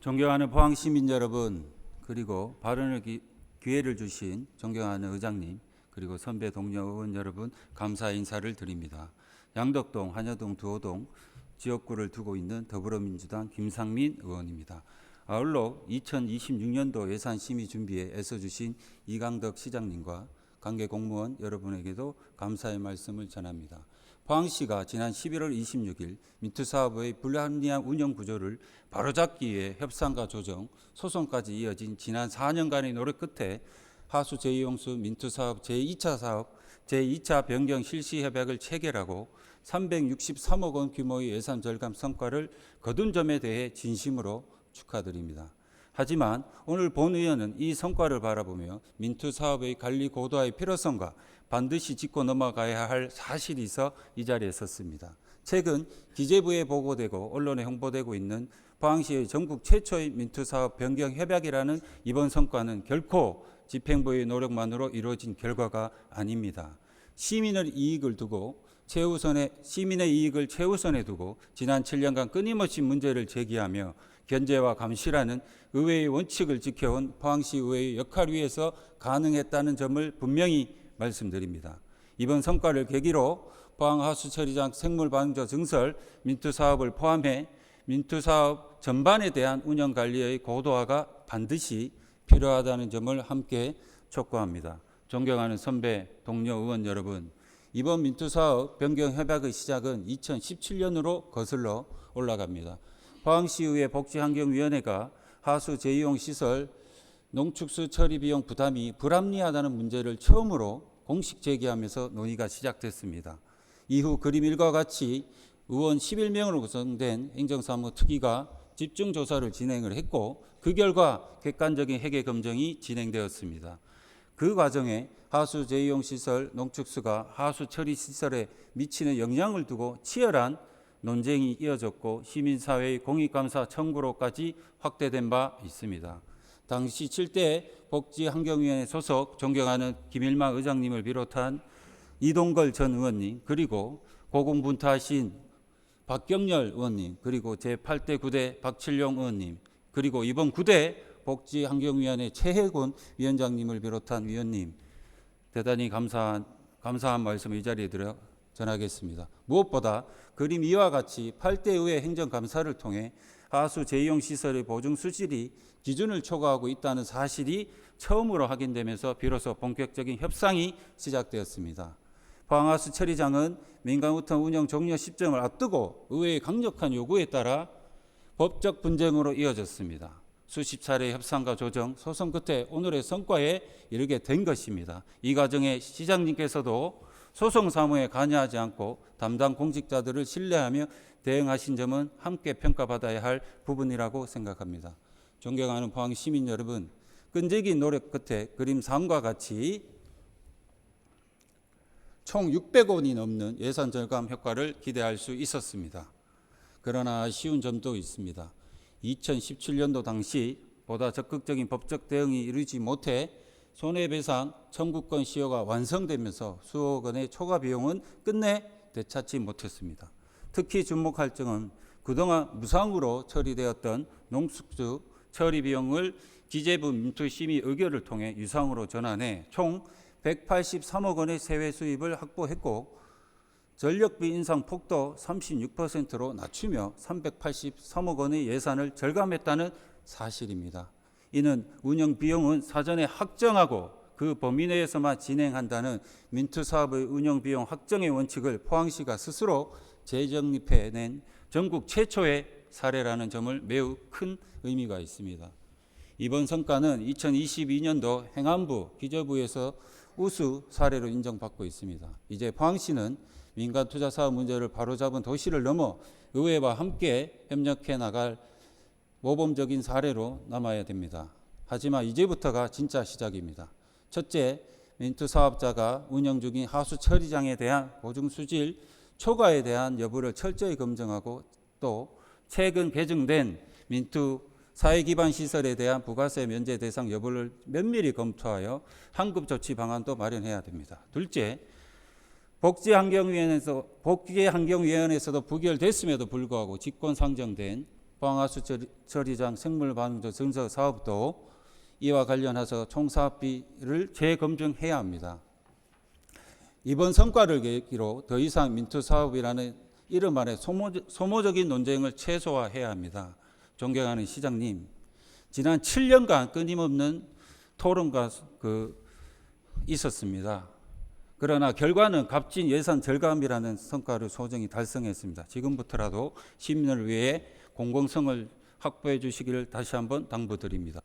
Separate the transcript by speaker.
Speaker 1: 존경하는 포항시민 여러분, 그리고 발언의 기회를 주신 존경하는 의장님, 그리고 선배 동료 의원 여러분, 감사 인사를 드립니다. 양덕동, 한여동, 두호동 지역구를 두고 있는 더불어민주당 김상민 의원입니다. 아울러 2026년도 예산 심의 준비에 애써주신 이강덕 시장님과 관계 공무원 여러분에게도 감사의 말씀을 전합니다. 포항시가 지난 11월 26일 민투사업의 불합리한 운영 구조를 바로잡기 위해 협상과 조정, 소송까지 이어진 지난 4년간의 노력 끝에 하수 제2용수 민투사업 제2차 사업 제2차 변경 실시 협약을 체결하고 363억 원 규모의 예산 절감 성과를 거둔 점에 대해 진심으로 축하드립니다. 하지만 오늘 본 의원은 이 성과를 바라보며 민투사업의 관리 고도화의 필요성과 반드시 짚고 넘어가야 할 사실이 있어 이 자리에 섰습니다. 최근 기재부에 보고되고 언론에 홍보되고 있는 포항시의 전국 최초의 민투사업 변경 협약이라는 이번 성과는 결코 집행부의 노력만으로 이루어진 결과가 아닙니다. 시민의 이익을 최우선에 두고 지난 7년간 끊임없이 문제를 제기하며 견제와 감시라는 의회의 원칙을 지켜온 포항시 의회의 역할 위에서 가능했다는 점을 분명히 말씀드립니다. 이번 성과를 계기로 포항하수처리장 생물방조 증설 민투사업을 포함해 민투사업 전반에 대한 운영관리의 고도화가 반드시 필요하다는 점을 함께 촉구합니다. 존경하는 선배, 동료 의원 여러분, 이번 민투사업 변경 협약의 시작은 2017년으로 거슬러 올라갑니다. 포항시의회 복지환경위원회가 하수 제2용 시설 농축수 처리 비용 부담이 불합리하다는 문제를 처음으로 공식 제기하면서 논의가 시작됐습니다. 이후 그림 1과 같이 의원 11명으로 구성된 행정사무특위가 집중조사를 진행을 했고 그 결과 객관적인 회계 검증이 진행되었습니다. 그 과정에 하수 제2용 시설 농축수가 하수 처리 시설에 미치는 영향을 두고 치열한 논쟁이 이어졌고 시민사회의 공익감사 청구로까지 확대된 바 있습니다. 당시 7대 복지환경위원회 소속 존경하는 김일만 의장님을 비롯한 이동걸 전 의원님, 그리고 고공분투하신 박경렬 의원님, 그리고 제8대 9대 박칠용 의원님, 그리고 이번 9대 복지환경위원회 최혜곤 위원장님을 비롯한 위원님, 대단히 감사한 말씀을 이 자리에 전하겠습니다. 무엇보다 그림 2와 같이 8대 의회 행정감사를 통해 하수 제2용 시설의 보증 수질이 기준을 초과하고 있다는 사실이 처음으로 확인되면서 비로소 본격적인 협상이 시작되었습니다. 포항하수 처리장은 민간우턴 운영 종료 시점을 앞두고 의회의 강력한 요구에 따라 법적 분쟁으로 이어졌습니다. 수십 차례 협상과 조정, 소송 끝에 오늘의 성과에 이르게 된 것입니다. 이 과정에 시장님께서도 소송 사무에 관여하지 않고 담당 공직자들을 신뢰하며 대응하신 점은 함께 평가받아야 할 부분이라고 생각합니다. 존경하는 포항 시민 여러분, 끈질긴 노력 끝에 그림 3과 같이 총 600원이 넘는 예산 절감 효과를 기대할 수 있었습니다. 그러나 아쉬운 점도 있습니다. 2017년도 당시 보다 적극적인 법적 대응이 이루지 못해 손해배상 청구권 시효가 완성되면서 수억 원의 초과 비용은 끝내 되찾지 못했습니다. 특히 주목할 점은 그동안 무상으로 처리되었던 농축수 처리 비용을 기재부 민투심의 의결을 통해 유상으로 전환해 총 183억 원의 세외 수입을 확보했고 전력비 인상 폭도 36%로 낮추며 383억 원의 예산을 절감했다는 사실입니다. 이는 운영 비용은 사전에 확정하고 그 범위 내에서만 진행한다는 민투사업의 운영 비용 확정의 원칙을 포항시가 스스로 재정립해낸 전국 최초의 사례라는 점을 매우 큰 의미가 있습니다. 이번 성과는 2022년도 행안부 기재부에서 우수 사례로 인정받고 있습니다. 이제 포항시는 민간 투자 사업 문제를 바로잡은 도시를 넘어 의회와 함께 협력해 나갈 모범적인 사례로 남아야 됩니다. 하지만 이제부터가 진짜 시작입니다. 첫째, 민투 사업자가 운영 중인 하수 처리장에 대한 보증 수질 초과에 대한 여부를 철저히 검증하고 또 최근 개정된 민투 사회 기반 시설에 대한 부가세 면제 대상 여부를 면밀히 검토하여 환급 조치 방안도 마련해야 됩니다. 둘째, 복지환경위원회에서도 부결됐음에도 불구하고 직권 상정된 포항하수 처리장 생물반응조 증서 사업도 이와 관련해서 총사업비를 재검증해야 합니다. 이번 성과를 계기로 더 이상 민투사업이라는 이름 아래 소모적인 논쟁을 최소화해야 합니다. 존경하는 시장님, 지난 7년간 끊임없는 토론과 있었습니다. 그러나 결과는 값진 예산 절감이라는 성과를 소정히 달성했습니다. 지금부터라도 시민을 위해 공공성을 확보해 주시기를 다시 한번 당부드립니다.